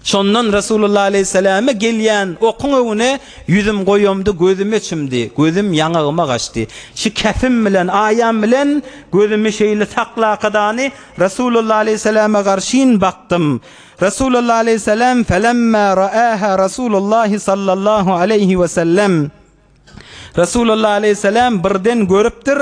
Şondan Resulullah aleyhisselam'a gelýän okun öwüne yüzüm goýamdy, gözüm içimdi, gözüm ýaňagyma gaçdy. Şu kefim bilen, aýam bilen gözümi şeýle taklaqadany Resulullah aleyhisselam'a garşyn baktım. Resulullah aleyhisselam felemma ra'aha Resulullah sallallahu aleyhi ve sellem. Resulullah aleyhisselam birden görüpdir.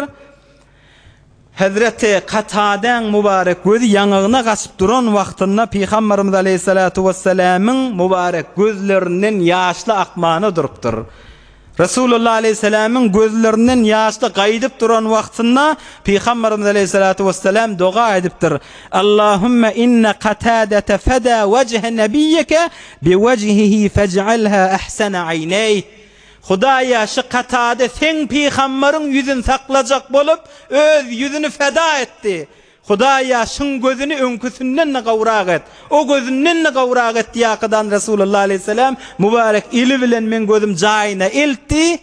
Hazreti Kataden mübarek gözü yanağına gaçyp duran wagtynda Peygamberimiz aleyhissalatu vesselam'ın mübarek gözlerinden yaşlı akmany durupdyr. Resulullah aleyhissalam'ın gözlerinden yaşlı gaýdyp duran wagtynda Peygamberimiz aleyhissalatu vesselam doga edipdir. Allahümme inne Katadete feda vejhe nebiyyike bi vejhihi fec'alha ahsana aynayh. Hudaya şu Katade sen Peygamberin yüzünü saklajak bolup öz yüzünü feda etti. Hudaya şun gözünü önküsünden ne gawrak et. O gözünden ne gawrak et diýakadan Resulullah aleyhisselam mübarek ili bilen men gözüm jaýyna eltdi.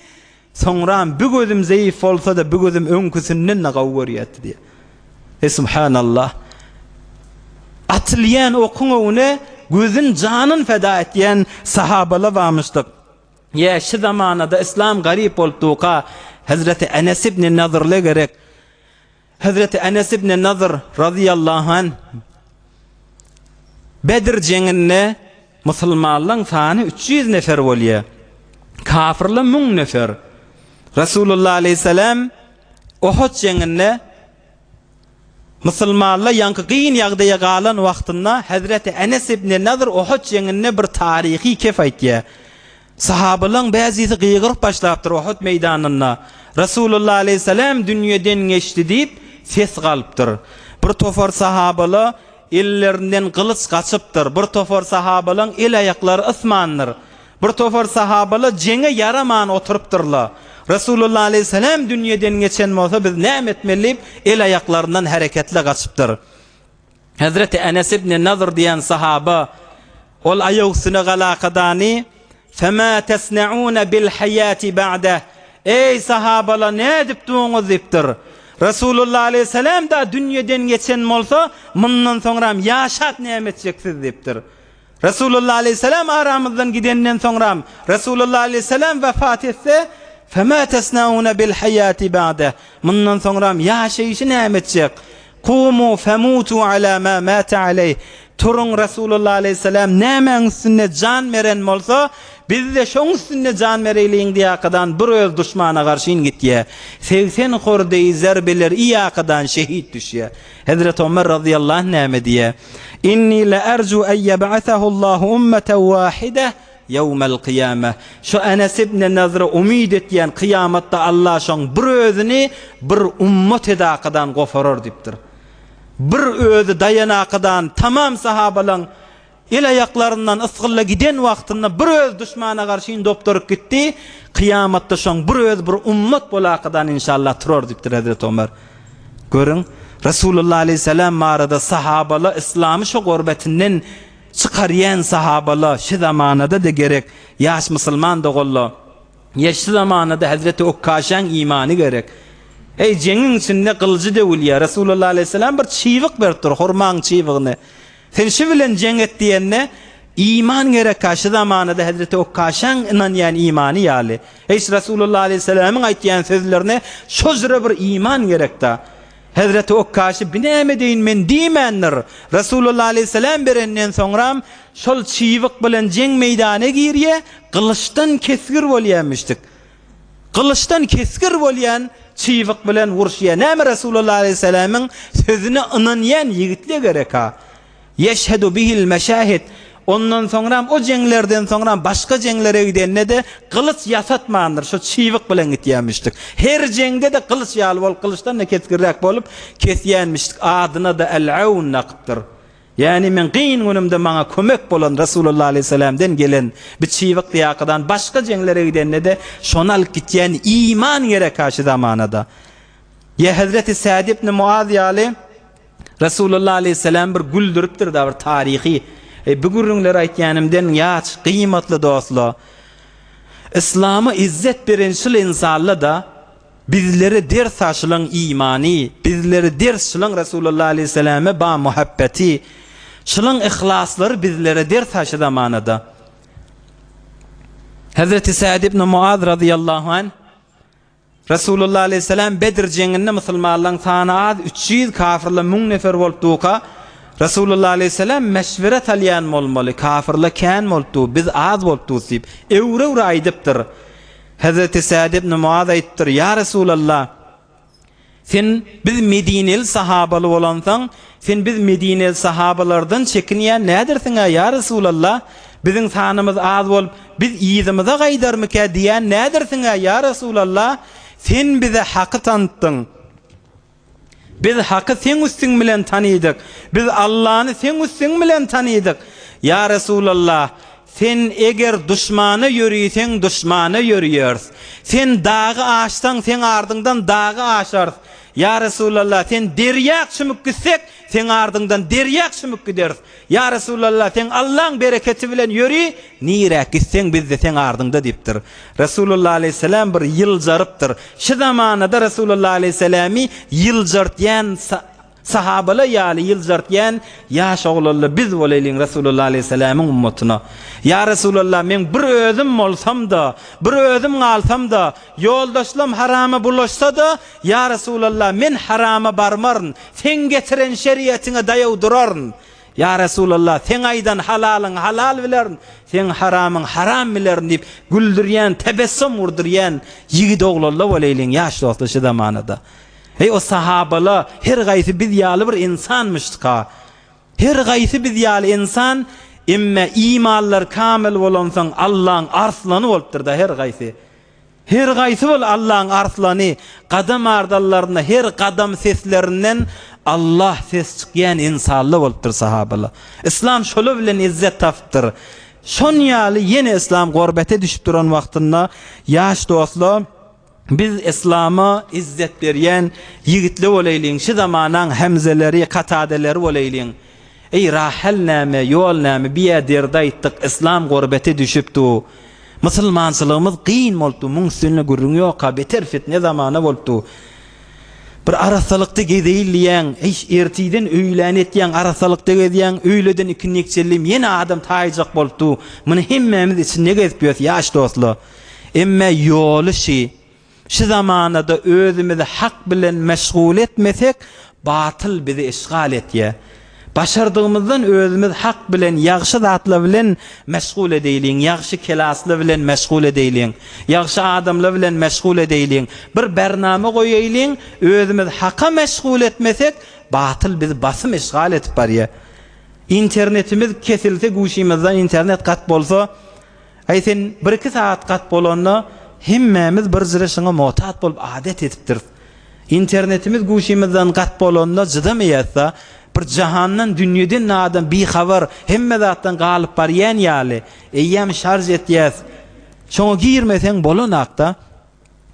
Soňra bu gözüm zayıf bolsa da bu gözüm önküsünden ne gawrak etdi diye. Subhanallah. Atylýan okuňyny gözün janyn feda etýän sahabalar barmyşdyk. Ya şu zamanada İslam garip bolduqa Hazreti Enes ibn Nadr'le gerek. Hazreti Enes ibn Nadr radıyallahu anh Bedir jenginde musulmanlaryň sany 300 nefer bolýar. Kafirler 1000 nefer. Resulullah aleyhisselam Uhud jenginde musulmanlar ýanky gyn ýagdaýa galan wagtynda Hazreti Enes ibn Nadr Uhud jenginde bir tarihi kef aýtdy. Sahabaların bazısı gıygırıp başlayıptır Uhud meydanına. Resulullah aleyhisselam dünyadan geçti deyip ses kalıptır. Bir tofar sahabalı ellerinden kılıç kaçıptır. Bir tofar sahabaların el ayakları ısmandır. Bir tofar sahabalı cenge yaraman oturuptırlar. Resulullah aleyhisselam dünyadan geçen olsa biz ne etmeliyip el ayaklarından hareketle kaçıptır. Hazreti Enes ibn Nadr diyen sahaba ol ayağısına galakadani فَمَا تَسْنَعُونَ بِالْحَيَاتِ بَعْدَهِ. Ey sahabalar ne edip duňuz dipdir. Resulullah aleyhisselam da dünyadan geçen bolsa mundan soňra ýaşat nämetjeksiz dipdir. Resulullah aleyhisselam aramızdan gidenden soňra Resulullah aleyhisselam vefat etse فَمَا تَسْنَعُونَ بِالْحَيَاتِ بَعْدَهِ. Mundan soňra ýaşaýyşy nämetjek. قُومُوا فَمُوتُوا عَلَى مَا مَاتَ عَلَيْهِ. Turun Resulullah aleyhisselam nämen üstüne can meren bolsa biz de şoň üstüne can mereyliň diýakadan bir öz düşmana garşy gitýär. 80 hordy zerbeler iýakadan şehit düşýär. Hazrat Ömer radıyallahu anh näme diýär? İnni la erju en yeb'athahu Allahu ummeten wahide yawmal kıyamah. Şu Enes ibn Nadr umid etýän kıyamatda Allah şoň bir özüni bir ummet edakadan gofarar dipdir. Bir özü dayanakadan tamam sahabalan el ayaklarından ısgılla giden wagtynda bir öz düşmana garşy doptorup gitdi. Kıyamatda şoň bir öz bir ummet bolakadan inşallah turar dipdir Hazrat Ömer. Görün Resulullah aleyhisselam marada sahabalar İslam'ı şu gurbetinden çıkaryan sahabalar şu zamanada da gerek yaş musulman da golla. Yaş zamanada Hazreti Ukkaşan imanı gerek. Ey jengin içinde kılıcı dewilýär. Resulullah aleyhisselam bir çiývik beripdir, hurmaň çiýwigini. Sen şu bilen jeng etdiýende iman gerek kaşı zamanında Hazreti Ukkaşan inanýan imany ýaly. Ey Resulullah aleyhisselam'ın aýtýan sözlerine şozra bir iman gerek da. Hazreti Ukkaşy binäme deýin men diýmendir. Resulullah aleyhisselam berenden soňra şol çiývik bilen jeng meýdana girýär, kılıçdan kesgir bolýarmyşdyk. Kılıçdan kesgir bolýan çiývik bilen wurşýar. Näme Resulullah aleyhisselam'ın sözüne inanýan ýigitler gerek ha. Yeşhedü bihil meşahid. Ondan soňra o jenglerden soňra başga jenglere gidende de kılıç ýasatmandyr. Şu çiývik bilen gitýärmişdik. Her jengde de kılıç ýaly bol, kılıçdan da kesgirrak bolup kesýänmişdik. Adyna da el-aun naqypdyr. Yani men gyn günümde maňa kömek bolan Resulullah aleyhisselam'dan gelen bir çiývik diýakadan başga jenglere gidende de şonal gitýän iman gerek aşy zamanada. Ya Hazreti Sa'd ibn Muaz ýaly Resulullah aleyhisselam bir güldürüpdir da bir tarihi. Bu gürrüňler aýtýanymdan ýaç kıymatly dostlar. İslam'a izzet beren şol insanlar da bizleri ders aşylan imani, bizleri ders şylan Resulullah aleyhisselame ba muhabbeti, şylan ihlaslary bizlere ders aşy zamanada. Hazreti Sa'd ibn Muaz radıyallahu anh Resulullah aleyhisselam Bedir jenginde musulmanlaryň sany az 300 kafirler 1000 nefer bolduqa Resulullah aleyhisselam meşveret alýan bolmaly, kafirler kän boldy, biz az boldy diýip öwre aýdypdyr. Hazreti Sa'd ibn Muaz aýtdyr: "Ya Resulullah, Sen biz Medineli sahabalı olansan, sen biz Medineli sahabalardan çekinýän nädirsiň ya Resulallah? Bizim sanymyz az bolup, biz ýyzymize gaýdarmyka diýen nädirsiň ya Resulallah? Sen bize haky tanıtdyň. Biz haky sen üstüň bilen tanydyk. Biz Allah'ny sen üstüň bilen tanydyk. Ya Resulallah, sen eger düşmany ýörýäň, düşmany ýörýärs. Sen dagy aşsaň, sen ardyňdan dagy aşars. Ya Resulallah, sen derýak çymyk gitsek, sen ardyňdan derýak çymyk gideriz. Ya Resulallah, sen Allah'ın bereketi bilen ýöri, nirek gitsen biz de sen ardyňda diýipdir. Resulullah aleyhisselam bir ýyljarypdyr. Şu zamanada Resulullah aleyhisselami ýyljartýan sahabalar ýaly ýyljartýan ýaş oglary biz bolaylyň Resulullah aleyhisselamyň ummatyna. Ya Resulullah, men bir özüm bolsam da, bir özüm galsam da, ýoldaşlarym harama bulaşsa da, ya Resulullah, men harama barmaryn, sen getiren şeriýetiňe daýaw duraryn. Ya Resulullah, sen aydan halalyň halal bilerin, sen haramyň haram bilerin diýip güldürýän, tebessüm wurdurýan ýigit oglanlar bolaylyň ýaş dostlar şu zamanada. Hey o sahabalar her gaýsy biz ýaly bir insanmışdyka. Her gaýsy biz ýaly insan, imme imanlar kamil bolansaň Allah'ın arslany bolupdyr da her gaýsy. Her gaýsy bol Allah'ın arslany, gadam ardallaryna her gadam seslerinden Allah ses çykýan insanlar bolupdyr sahabalar. İslam şolu bilen izzet tapdyr. Şon ýaly ýene İslam gorbete düşüp duran wagtynda ýaş dostlar, biz İslam'a izzet berýän ýigitli bolaylyň, şu zamanyň Hemzeleri, Katadeleri bolaylyň. Ey rahel näme, ýol näme, biýe derde aýtdyk, İslam gorbete düşüpdi. Musulmançylygymyz qyyn bolupdy, muň üstüne gürrüň ýok, beter fitne zamana bolupdy. Bir arasylykda gezýän, ertiden öýlen etýän, arasylykda gezýän, öýleden ikinekçelim ýene adam taýjak bolupdy. Muny hemmemiz içinde gezip ýörýär ýaş dostlar. Emme ýoly şi, şu zamanada özümüzi hak bilen meşgul etmesek, batıl bizi işgal etýär. Başardığımızdan özümüz hak bilen, ýagşy zatlar bilen meşgul edeyliň, ýagşy kelasly bilen meşgul edeyliň, ýagşy adamlar bilen meşgul edeyliň. Bir bername goýaýlyň, özümüz haka meşgul etmesek, batıl bizi basym işgal etip barýar. İnternetimiz kesilse, guşymyzdan internet gat bolsa, aýsen 1-2 saat gat bolanda, hemmemiz bir zirişine muhtat bolup adet etipdir. İnternetimiz guşymyzdan gat bolanda jydamayatsa, bir jahandan dünýeden adam bi habar hemme zatdan galyp barýan ýaly, eýem şarj etýäs. Şoňa girmeseň bolanakda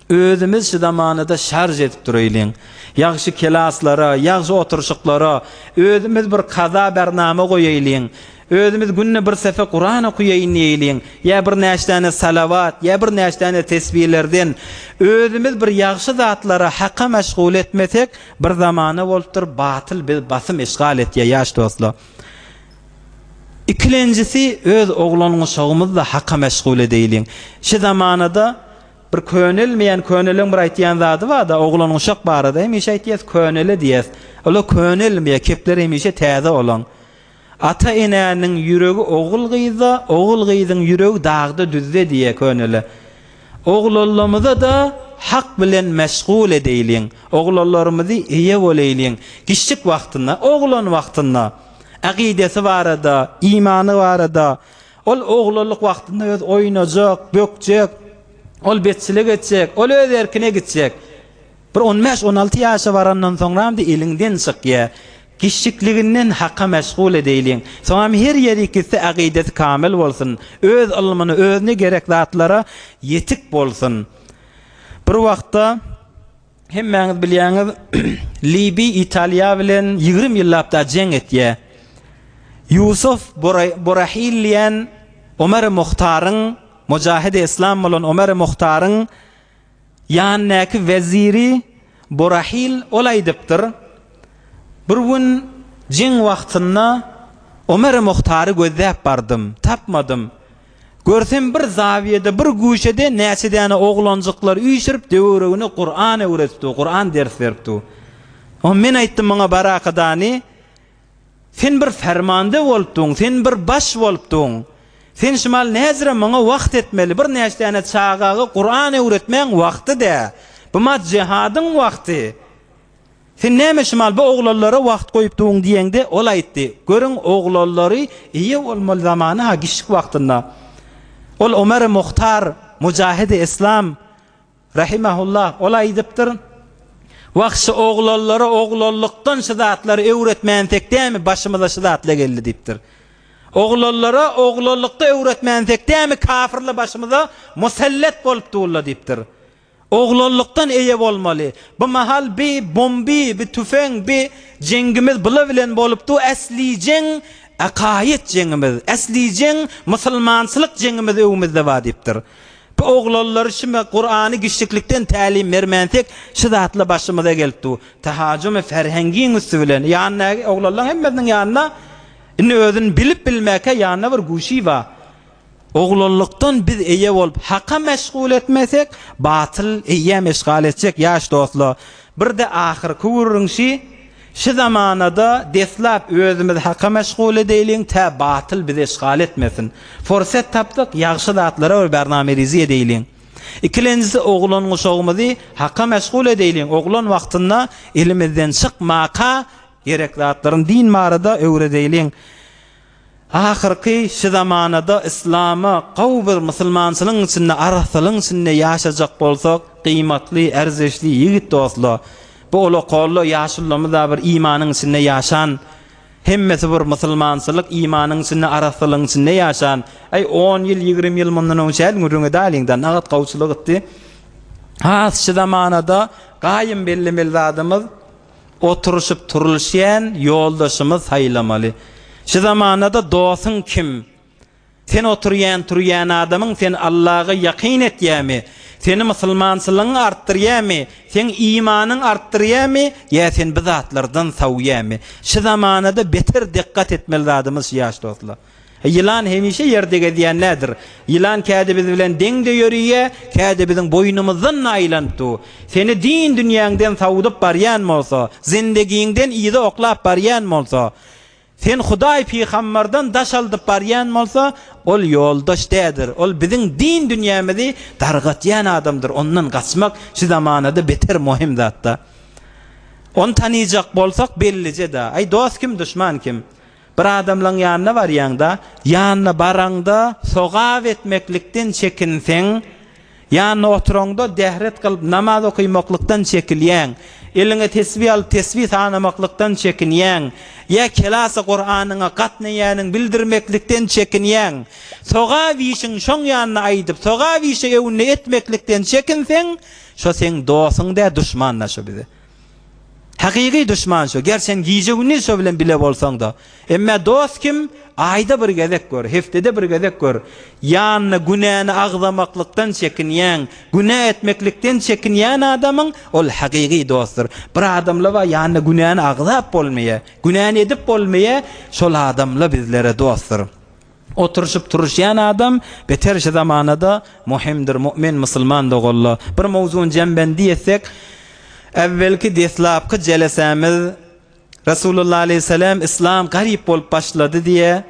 özümüz şu zamanada şarj etip duraýlyň. Ýagşy kelaslara, ýagşy oturşyklara, özümüz bir kaza bername goýaýlyň. Özümüz günne bir sefer Kur'an okuyaýyn diýeýliň, ýa bir näçe salavat, ýa bir näçe tesbihlerden özümüz bir ýagşy zatlara hakka meşgul etmesek, bir zamana bolupdyr batyl bir basym işgal etýär ýaş dostlar. İkincisi, öz oglanyň şogumyzda hakka meşgul edýäliň. Şu zamanada bir könelmeýän, köneliň bir aýtýan zady bar da, oglanyň şok barada hemişe aýtýär köneli diýär. Ola könelmeýär, kepler hemişe täze olan. Ata enäniň ýüregi ogul gyýza, ogul gyýzyň ýüregi dagda düzde diýe köneli. Ogullarymyza da hak bilen meşgul edeyliň. Ogullarymyzy eýe bolaylyň. Kiçik wagtynda, oglan wagtynda, aqidesi barada, imany barada, ol oglanlyk wagtynda öz oýnajak, bökjek, ol betçilik etjek, ol öz erkine gitjek. Bir 15-16 ýaşa barandan soňra da elinden çykýar. Kişikliginden hakka meşgul edeyliň. Soňra her ýeri gitse aqideti kamil bolsun, öz ilmini, özüne gerek zatlara yetik bolsun. Bir wagtda hemmeňiz bilýäňiz, Libi Italiýa bilen 20 ýyllapda jeng etýär. Yusuf Borahil diýen Ömer Muhtaryň, Mujahid-i İslam bolan Ömer Muhtaryň ýanyňky weziri Borahil olay dipdir. Bir gün jeng wagtynda Ömer Muhtary gözläp bardym, tapmadym. Görsem bir zawiýede, bir guşede näçe däne oglanjyklar üýşürip döwregine Qur'an öwretdi, Qur'an ders berdi. O men aýtdym maňa barakadany, sen bir fermanda bolupdyň, sen bir baş bolupdyň. Sen şumal näzire maňa wagt etmeli, bir näçe däne çagagy Qur'an öwretmeň wagty da. Bu mat jihadyň wagty. Sen näme şemal bu oglanlara wagt goýup duň diýende ol aýtdy. Görüň oglallary iýe bolmaly zamany ha gişik wagtynda. Ol Ömer Muhtar Mujahid İslam rahimahullah ol aýdypdyr. Wagtşy oglallara oglanlykdan şydatlary öwretmänsekdämi başymyza şydatla geldi diýipdir. Oglallara oglanlykda öwretmänsekdämi kafirli başymyza musallat bolup durlar diýipdir. Oglanlykdan eýe bolmaly. Bu mahal bir bombi, bir tüfeň, bir jengimiz bula bilen bolupdy. Asli jeng akaýet jengimiz, asli jeng musulmançylyk jengimiz öwümizde bar diýipdir. Bu oglanlar şime Qur'any gişiklikden tälim bermensek şydatly başymyza gelipdi. Tahajjüm ferhengiň üstü bilen ýanyna oglanlar hemmesiniň ýanyna indi özüni bilip bilmäke ýanyna bir guşy bar. Oglanlykdan biz eýe bolup haqqa meşgul etmesek batyl eýe meşgul etjek ýaş dostlar. Bir de ahirki wurunşy şu zamanada deslap özümiz haqqa meşgul edýäliň ta batyl bizi işgal etmesin. Forsat tapdyk ýagşy zatlara we barnameleji edýäliň. İkilençisi oglan uşagymyzy haqqa meşgul edýäliň. Oglan wagtynda elimizden çykmaka gerek zatlaryň din marada öwredýäliň. Ahirki şu zamanada İslam'a qawbir musulmançylygyň içinde araslygyň içinde ýaşajak bolsak kıymatly, erzişli ýigit dostlar. Bu ola qolly ýaşullamyz da bir imanyň içinde ýaşan, hemmesi bir musulmançylyk imanyň içinde araslygyň içinde ýaşan. Ay 10 ýyl 20 ýyl mundan öňçe görüňe daliňden nagat gawçylyk etdi. Ha şu zamanada gaýym belli zadymyz oturuşyp turilşýän ýoldaşymyz haýlamaly. Şu zamanada dostun kim? Sen oturýan adamyň sen Allah'a ýaqyn etýärmi? Seni musulmançylygyň artdyrýarmy? Sen imanyň artdyrýarmy? Ýa sen bu zatlardan sawýarmy? Şu zamanada beter diqqat etmeli adamyz ýaş dostlar. Yılan hemişe yerde gezýänlerdir. Yılan käde biz bilen deňde ýörýär, käde biziň boýnumyzdan aýlandy. Seni din dünýäňden sawudyp barýan bolsa, zindegiňden ýyda oklap barýan bolsa, sen Hudaý peýgamberden daş alyp barýan bolsa, ol ýoldaş dädir. Ol biziň din dünýämizi dargatýan adamdyr. Ondan gaçmak şu zamanada beter muhim zatda. On tanıyjak bolsak bellice da. Ay dost kim, düşman kim? Bir adamlaň ýanyna barýanda, ýanyna baranda sogap etmeklikden çekinseň, ýanyna oturanda dehret kılıp namaz okuýmaklykdan çekilýän, eline tesbih alıp tesbih tanamaklıktan çekinýän, ya kelasa Qur'anyňa gatnaýanyň bildirmeklikden çekinýän, soga wişiň şoň ýanyna aýdyp, soga wişe ewne etmeklikden çekinseň, şo sen dosyň-da düşmanlaşy bizi. Haqiqi düşman şu. Gerçen giyeceğini şu bilen bile bolsaň da. Emme dost kim? Ayda bir gezek gör, heftede bir gezek gör. Ýanyna günäni agzamaklıktan çekinýän, günä etmeklikden çekinýän adamyň ol haqiqi dostdur. Bir adamla wa ýanyna günäni agzap bolmaýa, günäni edip bolmaýa, şol adamla bizlere dostdur. Oturuşup turuşyan adam beter şu zamanada muhimdir, mu'min, musulman dogalla. Bir mawzuň jembendi etsek, evvelki deslapky jelesemiz Resulullah aleyhisselam İslam garip bolup başladı diye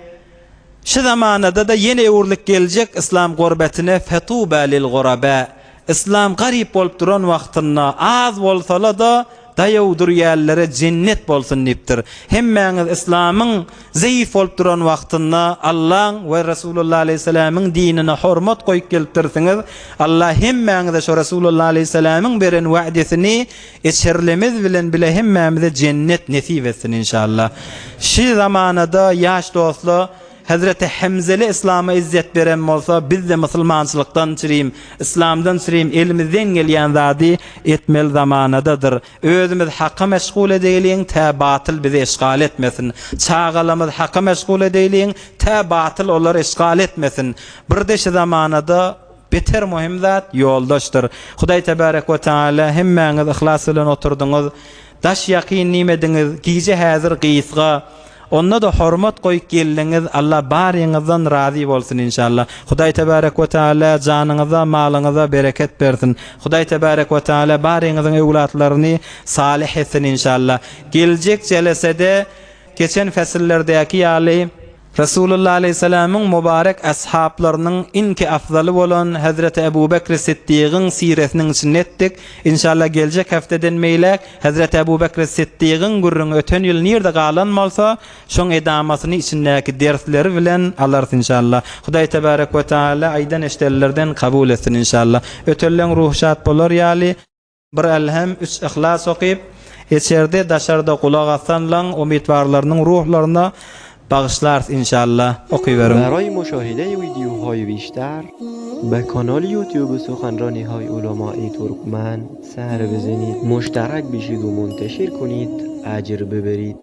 şu zamanada da yeni uğurluk gelecek İslam gurbetine fetuba lil guraba. İslam garip bolup duran wagtynda az bolsa da daýawdur ýerlere cennet bolsun diýipdir. Hemmeňiz İslamyň zayıf bolup duran wagtynda Allah we Resulullah aleyhisselamyň dinine hormat goýup gelipdirsiňiz. Allah hemmeňize şo Resulullah aleyhisselamyň beren wa'desini içerlemiz bilen bile hemmeňize cennet nesip etsin inşallah. Şu zamanada ýaş dostlar Hazreti Hamzeli İslam'a izzet beren bolsa biz de musulmançylykdan çyrym, İslamdan çyrym, elimizden gelýän zady etmel zamanadadyr. Özümiz haqqa meşgul edýäliň, ta batyl bizi işgal etmesin. Çağalamyz haqqa meşgul edýäliň, ta batyl olar işgal etmesin. Bir de şu zamanada beter muhim zat ýoldaşdyr. Hudaý tebarek we taala hemmeňiz ihlas bilen oturduňyz, daş ýaqyn nimediňiz, giýje häzir gysga onna da hormat goýup geldiňiz. Allah barýyňyzdan razy bolsun inşallah. Hudaý tebarek we taala janyňyza, malyňyza bereket bersin. Hudaý tebarek we taala barýyňyzyň ewlatlaryny salih etsin inşallah. Geljek jelesede geçen fesillerdäki ýaly Resulullah aleyhisselam'ın mübarek ashablarının inki afdalı bolan Hazreti Ebu Bekr Siddiq'ın siretinin içine ettik. İnşallah gelecek haftadan meylek Hazreti Ebu Bekr Siddiq'ın gurrun öten yıl nerede kalan bolsa şoň edamasını içindeki dersleri bilen alars inşallah. Hudaý tebarek ve taala aydan eşdellerden kabul etsin inşallah. Ötellen ruhşat bolar ýaly bir elhem 3 ihlas okyp içerde daşarda kulak asanlan umidwarlarynyň ruhlarına bağışlar inşallah. Okuyverim. برای مشاهده ویدیوهای بیشتر به کانال یوتیوب سخنرانی های علمای ترکمن سر بزنید، مشترک بشید و منتشر کنید، اجر ببرید.